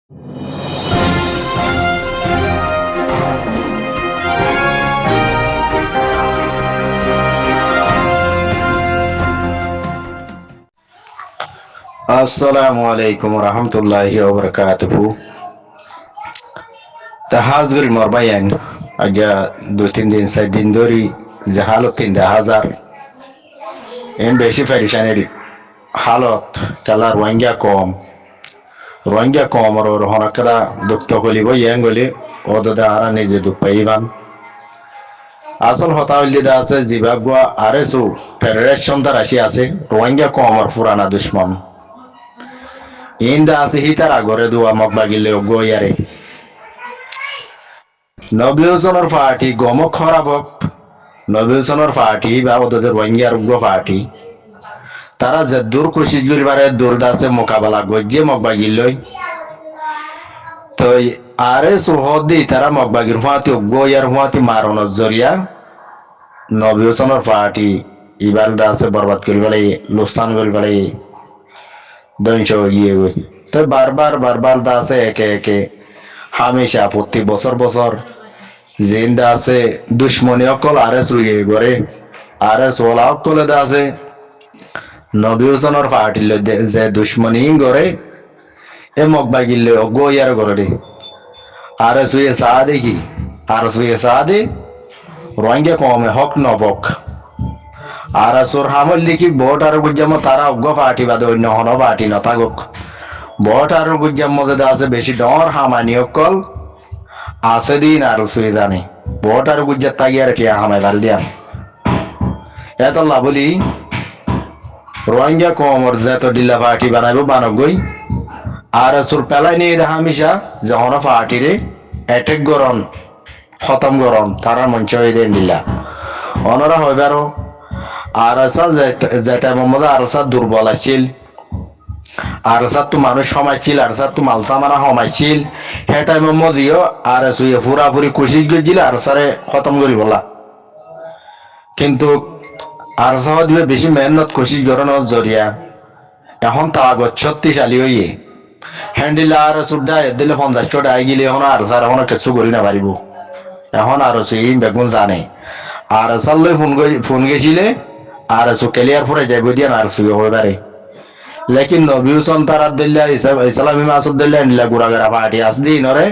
আসসালামু আলাইকুম রহমতুল্লাহি ওয়া বারাকাতুহু। তাহাজুল মরবায়ান আজা 2-3 দিন ধরে জাহালত 3000 এন বেশি পেরেশানির হালত কালা রোহিঙ্গা কম আর হনকলা দুঃখ কলিব ইয়াঙ্গলি ওদা আরা নিজে দুঃখ পাইবান আসল হতা হইলিদা আছে জিবাগুয়া আরেসু ফেডারেশন দ্বারা আসি আছে রোহিঙ্গা কম আর পুরানা দুশ্মন ইন্দা আছে হিতার আগরে দুয়া মক বাগিলে গইয়ারে নবীজনের পার্টি গমক খারাপ হোক নবীজনের পার্টি বা ওদের রোহিঙ্গার পার্টি তারা যে দূর কোশিশ করিবারে দূর দাসে মোকাবেলা গজ্জে মক বাগিলই তো আরে সুহদি তারা মক বাগির হুয়াতি গইয়ার হুয়াতি মারণর জরিয়া নবীজনের পার্টি ইবাল দাসে বরবাদ করিবালে লোকসান করিবালে ধ্বংস গিয়ে গই তো বারবার দাসে একে একে হামেশা প্রতি বছর জিন্দা আছে দুশ্মনী অকল আরেস রুইয়ে গড়ে আরেস ওলা অকলে আছে নবীজনের পার্টিল যে দুশ্মনী গড়ে এ মকবা গিলে গইয়ার গড়ে আরেস হইয়ে চা দেখি আরেস হইয়ে চা দে রোহিঙ্গা কমে হক নবক আরেসর হামল দেখি ভোট আর বুঝাম তারা অজ্ঞ পার্টি বাদে অন্য হন পার্টি নথাকুক ভোট আর বুঝাম মধ্যে আছে বেশি ডর হামানি অকল আছে দিন আর সুই জানে ভোট আর গুজ্জার তাগি আর কি হামাই ভাল দিয়া এত লাভলি রোহিঙ্গা কমর যেত ডিল্লা পার্টি বানাইব বানগই আর সুর পেলাই নিয়ে হামিশা যখন পার্টি রে অ্যাটেক গরন খতম গরন তারা মঞ্চ হয়ে দেন দিলা অনরা হইবারও আর যেটা মধ্যে আর দুর্বল আছিল আর তো মানুষ সমাজছিল আর তো মালসা মারা সমাজছিল সেই টাইমে মজিও আর সুয়ে পুরাপুরি কোশিশ করছিল আর সারে খতম করি বলা কিন্তু আর দিবে বেশি মেহনত কোশিশ করানোর জরিয়া এখন তা আগত শক্তিশালী হইয়ে হ্যান্ডিল আর সুডা দিলে 50 টাকা গিলে এখন আর সার এখন কিছু করি না পারিব এখন আর সেই বেগুন জানে আর সাল্লে ফোন গেছিলে আর সু ক্লিয়ার পরে যাইব দিয়া আর সুয়ে হয়ে পারে লেকিন নবীউসন তারা দিল্লা ইসলামী মাসুদ দিল্লা নিলা গুড়াগেরা পার্টি আসদি নরে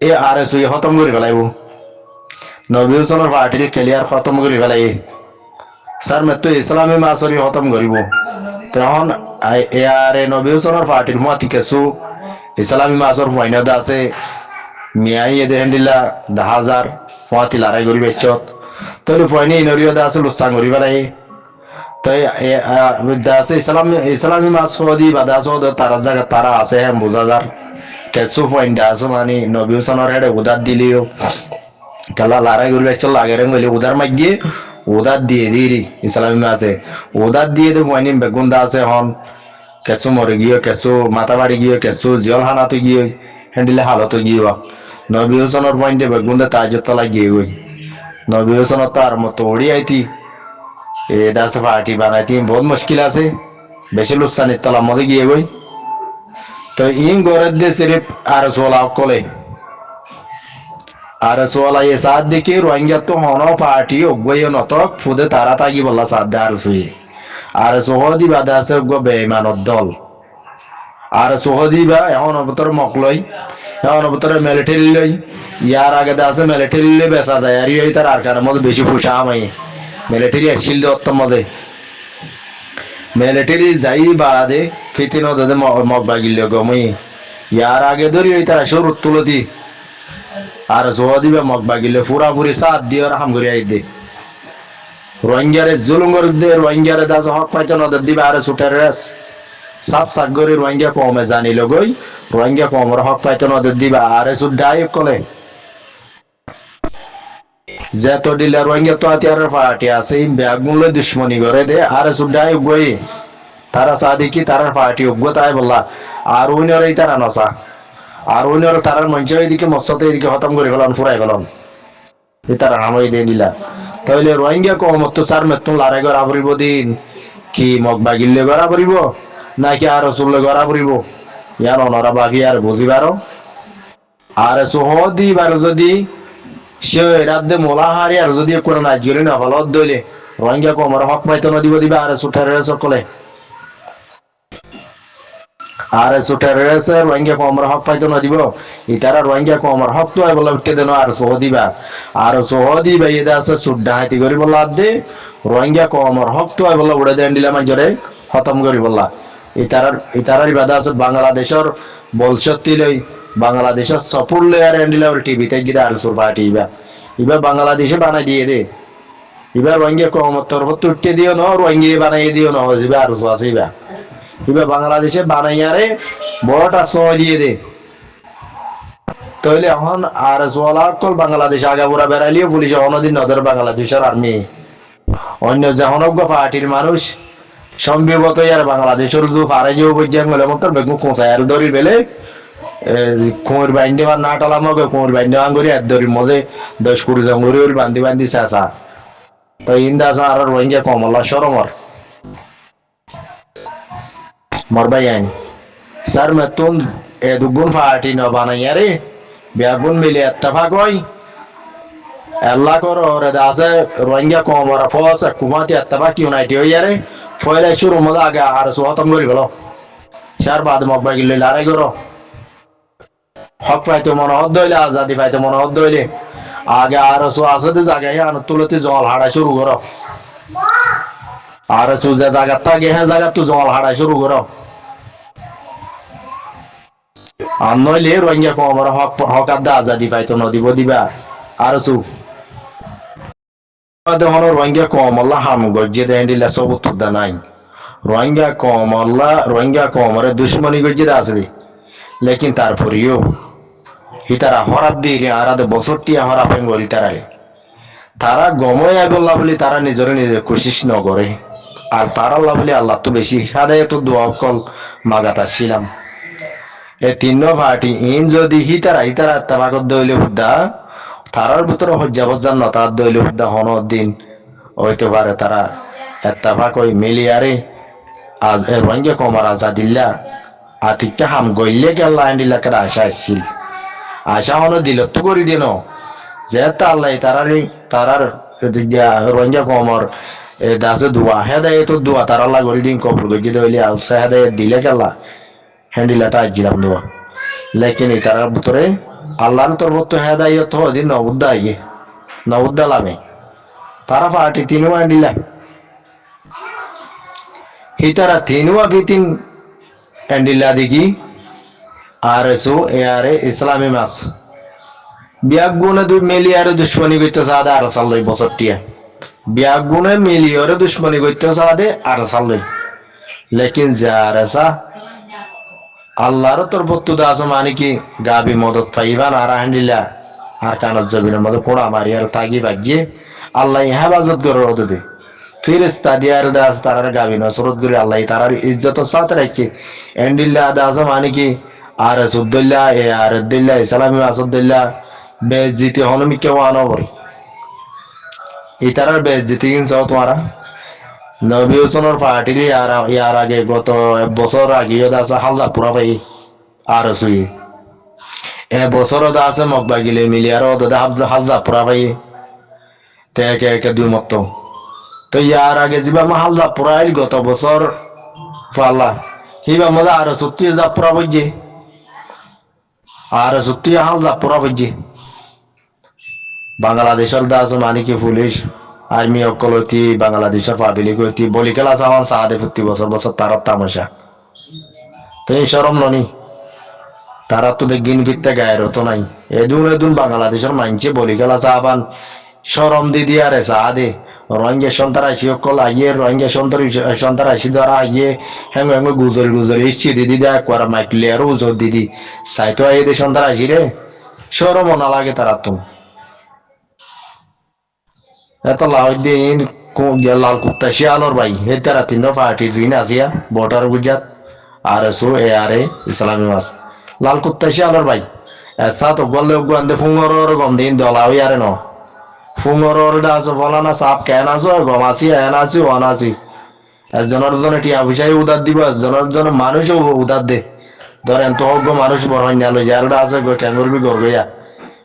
এ আর এস খতম করে ফেলাইব নবীউসনের পার্টি ক্লিয়ার খতম করে ফেলাই স্যার মেতো ইসলামী মাসরি খতম করিব তখন এ আর এ নবীউসনের পার্টির মাতি কেসু ইসলামী মাসর পয়নাদা আছে মিয়াই এ দেহেন দিল্লা 10,000 মাতি লড়াই করি বেচত তাহলে পয়নি নরিয়দা আছে লুচ্ছাং করি ফেলাই তাই আছে ইসলামী মাসদি বাদাসদ তারা জায়গা তারা আছে হ্যাঁ বোঝা যার কেসু পয়েন্ট আছে মানে নবীসনের হেডে উদার দিলেও খেলা লড়াই করবে চল লাগে বলে উদার মাগিয়ে উদার দিয়ে দিই ইসলামী মাসে উদার দিয়ে দে পয়নি বেগুন দা আছে হন কেসু মরে গিয়ে কেসু মাথা বাড়ি গিয়ে কেসু জিয়ল হানাতে গিয়ে হ্যান্ডিলে হালত গিয়ে নবীসনের পয়েন্টে বেগুন দা তাজত তলা গিয়ে গই নবীসনের তার মতো ওড়ি আইতি এ দাস পার্টি বানাইতে বহুত মুশকিল আছে বেশি লুসানির তলার মধ্যে গিয়ে গই তো ইন গরের দিয়ে সিরিফ আর সোলা কলে আর সোলা এ সাত দিকে রোহিঙ্গা তো হন পার্টি অগ্গই নতক ফুদে তারা তাগি বললা সাদ আর সুই আর সোহদি বাদে আছে বেঈমানের দল আর সোহদি বা এখন অবতর মকলই এখন অবতরে মিলিটারি লই ইয়ার আগে আছে মিলিটারি লই বেচা যায় আর এই তার আরকার মধ্যে বেশি ফুসা আমাই মিলিটারি একশিল দত্তর মধ্যে মিলিটারি যাই বাদে ফিতিন দে মক বাগিল গমই ইয়ার আগে ধরি ওই তারা সরু তুলতি আর সোহদি বা মক বাগিলে পুরাপুরি সাথ দিয়ে হাম করে আই দে রোহিঙ্গারে জুলুম করে দে রোহিঙ্গারে দাস হক পাইতে নদের দিবে আর সুটের রেস সাপ সাগরে রোহিঙ্গা কমে জানিল গই রোহিঙ্গা কমর হক পাইতে নদের দিবে আর সুডাই কলে যেত ডিলার রোহিঙ্গা তো আতিয়ার পার্টি আছে ব্যাগুলো দুশ্মনী করে দে আর সুডাই গই তারা সাদিকি তার পার্টি অজ্ঞতায় বললা আর উইনারই তারা নসা আর উইনার তারার মঞ্চ এদিকে মৎসতে এদিকে খতম করে ফেলান ফুরাই ফেলান তারা হামাই দিয়ে দিলা তাহলে রোহিঙ্গা কমত তো সার মেতুন লারে গড়া পড়িব দিন কি মগ বাগিলে গড়া পড়িব নাকি আর রসুল্লে গড়া পড়িব ইয়ার অনরা বাকি আর বুঝিবারও আর সহদি বার যদি সে রাতে মোলা হারি আর যদি কোনো নাচ গেলে না ভালো দইলে রোহিঙ্গা কমর হক পাইতো না দিব দিবে আর সুঠারে সকলে আর সুঠারে রোহিঙ্গা কমর হক পাইতো না দিব ইতারা রোহিঙ্গা কমর হক তো বলে উঠতে দেন আর সহদিবা এদা আছে সুড্ডা হাতি করি বললা দে রোহিঙ্গা কমর হক তো বলে উড়ে দেন দিলাম জরে খতম করি বললা ইতারার বাদা আছে বাংলাদেশের বলশক্তি লই বাংলাদেশের সফল লেয়ার এন্ডিলা টিভিতে গিয়ে আর সুর পার্টি ইবা বাংলাদেশে বানাই দিয়ে দে ইবা রোহিঙ্গা কমর তরফ উঠতে দিও না রোহিঙ্গা বানাই দিও না হইবা আর আছে ইবা বাংলাদেশে বানাইয়ারে বড়টা সহ দিয়ে দে তাহলে এখন আর কল বাংলাদেশ আগাবুরা বেড়াইলিও পুলিশ অনদিন নজর বাংলাদেশের আর্মি অন্য জাহনজ্ঞ পার্টির মানুষ সম্ভবত আর বাংলাদেশের যে পারে যে বৈজ্ঞান বলে মতো বেগু কোথায় আর দড়ি বেলে কোমর বাইন্ডে বা না টালাম কোমর বাইন্ডে আঙ্গুরি আর দড়ির মধ্যে 10-20 জঙ্গুরি ওর বান্ধি বান্ধি চেঁচা তো ইন্দা আর রোহিঙ্গা কমলা সরমর মরবাই আইন স্যার মেতুন এ দুগুণ পার্টি ন বানাইয়ারে বেগুন মিলে এত্তেফাক হয় আল্লাহ করো রে দাসে রোহিঙ্গা কমরা ফস কুমাতি এত্তেফাক ইউনাইটেড হইয়ারে ফয়লা শুরু মজা আগে আর খতম করি গেল চার বাদ মকবা গিলে লড়াই করো হক পাইতে মনে হদ দইলে আজাদি পাইতে মনে হদ দইলে আগে আর আসতে জায়গায় আন তুলতে জল হাড়া শুরু করো আর সুজা জায়গা থাকে হ্যাঁ জায়গা তো জল হাড়া শুরু করো আর নইলে রোহিঙ্গা কমরা হক আদা আজাদি পাইতো নদীব দিবা আর রোহিঙ্গা কমল্লা হাম গজ্জে দেন্ডিলা সব উত্তর নাই রোহিঙ্গা কমরে দুশ্মনী গজ্জে আছে লেকিন তারপরেও হিতারা হরাপ দিয়ে আর বছরটি হরা পেঙ্গলি তারা গময়া গল্লা বলে তারা নিজরে নিজে কোশিশ নকরে আর তারা বলে আল্লাহ তো বেশি সাদায় তো দোয়া কল মাগাত আসছিলাম এ তিন পার্টি ইন যদি হিতারা তাবাকত দইলে হুদ্দা তারার ভিতরে হজ্জাবজ্জান ন তার দইলে হুদ্দা হন দিন হইতে পারে তারা এত্তাফাক ওই মিলিয়ারে আজ রোহিঙ্গা কমার আজাদিল্লা আতিকটা হাম গইলে গেল্লা আন্ডিল্লা কেরা আশা আসছিল আশা হনো দিল তো করি দিন যে আল্লাহ তারার রোহিঙ্গা কমর দাসে দোয়া হেদায় তো দোয়া তার আল্লাহ করি দিন কবর গজি দইলে আলসা হেদায় দিলে গেল্লা হ্যান্ডিলাটা আসছিলাম দোয়া লেকিন তারার ভিতরে আল্লাহর তরফ হেদায়ত দিন নবুদ্দা লামে তারা পার্টি তিনও হ্যান্ডিলা হিতারা তিনও বিতিন হ্যান্ডিলা দেখি আর এসো এয়ারে ইসলামী মাস বিয়াক গুণে মিলিয়ারে দুশ্মনী করতে সাদে আর সাল্লই বছরটিয়া বিয়াক গুণে মিলিয়রে দুশ্মনী করতে সাদে আর সাল্লই লেকিন যারা আল্লাহর তরফ দাস মানে কি গাবি মদত পাইবান আর হান্ডিলা আর কানত জমিনের মধ্যে কোড়া মারি আর তাগি ভাগিয়ে আল্লাহ হেফাজত করে রোদ দে ফিরিস্তা দিয়ার দাস তারার গাবি নসরত করে আল্লাহ তারার ইজ্জত সাথে রাখি এন্ডিল্লা দাস মানে কি আর সুদ্দুল্লাহ এ আর দিল্লা ইসলামী আসুদ্দুল্লাহ বেজিতি হনমি কেউ আনবর ইতারার বেজিতি কিনছ তোমারা নবী হোসেনের পার্টির ইয়ার আগে গত বছর আগে আছে হালদা পুরা পাই আর সুই এ বছর আছে মকবা গিলে মিলিয়ার হালদা পুরা পাই তে একে দুই মত তো ইয়ার আগে যাবা মা হালদা পুরাইল গত বছর পাল্লা হিবা মজা আর সত্যি যা পুরা বইছে আর সত্যি হালদা পুরা বইছে বাংলাদেশের দাস মানে কি পুলিশ আর্মি অকলতি বাংলাদেশের পাবলিক হইতি বলি খেলা চাওয়ান সাহাদে প্রতি বছর তার তামাশা তো এই সরম ননি তারা তো দেখিন ফিরতে গায়ের তো নাই এদুন বাংলাদেশের মানছে বলি খেলা চাবান সরম দিদি আরে সাহাদে রোহিঙ্গা সন্ত্রাসী অকল আইয়ে রোহিঙ্গা সন্ত্রাসী দ্বারা আইয়ে হেঙ্গে হেঙ্গে গুজরি ইচ্ছি দিদি দেখ করা মাইকলে আর উজর দিদি সাইতো আইয়ে দে সন্ত্রাসী রে সরম না লাগে তারা তো এত লাউদ্দিন লাল কুত্তা শিয়ালর ভাই হে তারা তিন পার্টির ঋণ আসিয়া বর্ডার গুজরাট আর এসো এ আর এ ইসলামী মাস লাল কুত্তা শিয়ালর ভাই এসা তো বললে গন্ধে ফুঙর গম দিন দলা হই আরে ন ফুঙর ডাস বলা না সাপ কেন আসো গম আসি এন আসি ওয়ান আসি একজনের জন্য টিয়া পয়সাই উদার দিব একজনের জন্য মানুষও উদার দে ধরেন তো অজ্ঞ মানুষ বরহন্যা লই যারটা আছে গো ক্যাঙ্গুরবি গর গইয়া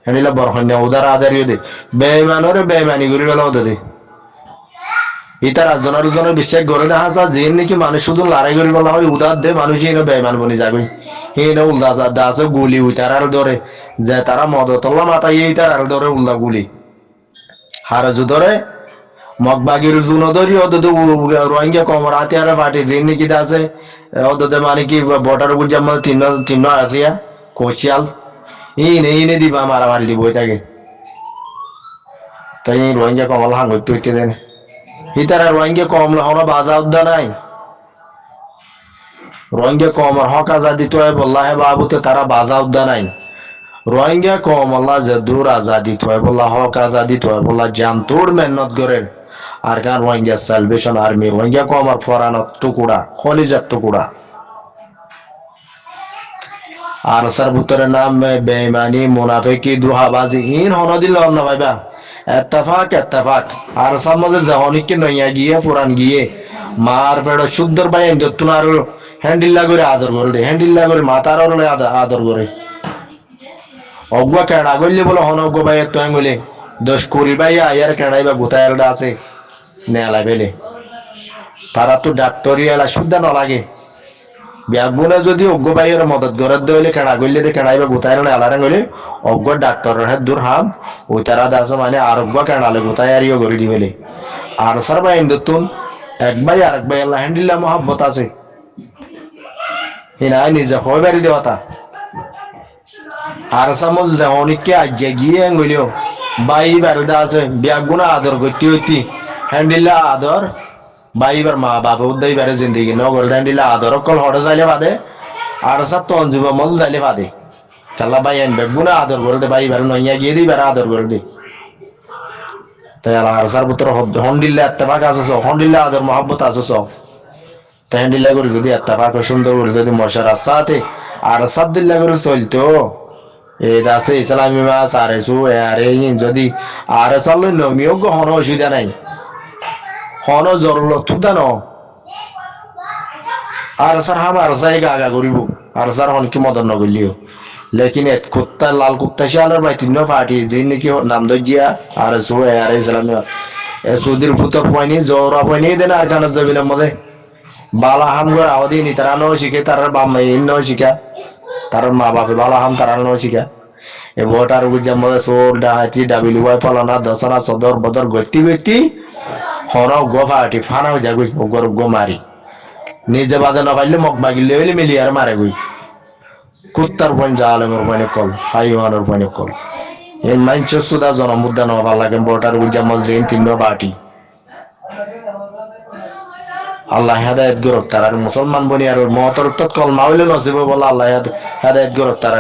হেনিলা বরহন্যা উদার আদারিও দে বেইমানরে বেইমানি করি বেলা ওদে দে ইতার একজনের জনের বিশ্বাস করে না হাসা যে নাকি মানুষ শুধু লড়াই করি বলা হয় উদার দে মানুষ এনে বেইমান বনি যাবে এনে উল্দা দা আছে গুলি উইতার আর ধরে যে তারা মদতল্লা মাথায় ইতার আর ধরে উল্দা গুলি হারাজু ধরে মগবাগির জুনো ধরি ওদের রোহিঙ্গা কমর হাতে আর পার্টি যে নাকি আছে ওদের মানে কি বর্ডার উপর যেমন তিন আসিয়া কোচিয়াল ইনে দিবা মারামারি দিব এটাকে তাই রোহিঙ্গা কমল হাঙ্গ একটু দেন ইতারা রোহিঙ্গা কমলা হওয়া বাজা উদ্দা নাই রোহিঙ্গা কমর হক আজাদি তো বললা হে বাবুতে তারা বাজা উদ্দা নাই রোহিঙ্গা কমলা যে দূর আজাদি তো বললা হক আজাদি তো বললা জানতুর মেহনত করেন আর কার রোহিঙ্গা সালভেশন আর্মি রোহিঙ্গা কমর ফরানত টুকুড়া কলিজার টুকুড়া আর সার ভিতরে নাম বেঈমানি মুনাফিকি দ্রোহাবাজি ইন হন দিল না ভাইবা এত্তেফাক আর সার মধ্যে যখনকে নইয়া গিয়ে পুরান গিয়ে মার পেড় শুদ্ধর ভাই যত্ন আর হ্যান্ডিল্লা করে আদর করে দে হ্যান্ডিল্লা করে মাতার আদর করে অগুয়া কেডা গইলে বলে হন অজ্ঞ ভাই তো আমি বলে 10-20 ভাই আয়ার কেডাই বা গোতায়ালটা আছে নেলা বেলে তারা তো ডাক্তারি এলা শুদ্ধ না লাগে ব্যাগুনে যদি অজ্ঞ ভাইয়ের মদত গড়ে দইলে কেডা গইলে দে কেডাই বা গোতায়াল এলারে গইলে অজ্ঞ ডাক্তারের হাত দূর হাম ওই তারা দাস মানে আরোগ্য কেডালে গোতায়ারিও করে দিবেলে আর সার ভাই ইন্দুতুন এক ভাই আরেক ভাই আল্লাহ হ্যান্ডিল্লা মহাব্বত আছে হিনাই নিজে হয় বাড়ি দেওয়াতা আর সামজ যে অনেককে আজ্ঞা গিয়ে গইলেও বাই বারদা আছে ব্যাগুনা আদর করতে হইতি হ্যান্ডিল্লা আদর বাইবার মা বাবা উদ্দাই বারে জিন্দিগি নগর হ্যান্ডিল্লা আদর কল হড়ে যাইলে বাদে আর সাত তঞ্জুবা মজ যাইলে বাদে খেলা বাই আন ব্যাগুনা আদর করে দে বাই বারে নইয়া গিয়ে দিই বারে আদর করে দে তাই আর সার পুত্র হন্ডিল্লা এত্তেফাক আছে সব হন্ডিল্লা আদর মহাব্বত আছে সব তাই হ্যান্ডিল্লা করে যদি এত্তেফাক সুন্দর করে যদি মশার আসাতে আর সাদ্দিল্লা করে চলতো এটা আছে ইসলামী মাছ আর এসু আরে যদি আর চাললে নমিও হন অসুবিধা নাই হন জরুরত তুদা ন আর স্যার হাম আর সাই গা করিব আর স্যার হন কি মদন নগলিও লেকিন এক কুত্তা লাল কুত্তা শিয়ালের ভাই তিন পার্টি যে নাকি নাম দজিয়া আর এসু আর ইসলামী সুদির পুতর পয়নি জোরা পয়নি দেন আর গানের জমিনের মধ্যে বালা হাম করে আওয়াদি নি তারা নয় শিখে তার বাম নয় শিখা তার মা বাপে ভালো হাম তারা নয় শিখা এ ভোটার বুঝার মধ্যে সোর ডাহাতি ডাবিলুয়াই পালানা দশনা সদর বদর গতি হর গো ফাটি ফানা যা গই গর গো মারি নিজে বাদে না পাইলে মগ বাগিলে হইলে মিলি আর মারে গই কুত্তার বন জালেমর বনে কল হাইওয়ানের বনে কল এই মাইনচ সুদা জনমুদ্দা না ভালো লাগে ভোটার বুঝার মধ্যে তিন বাটি আল্লাহ হেদায়েত গরক তার মুসলমান বনি আর মহতর কল মাউলে নসিব বলে আল্লাহ হেদায়েত গরক তার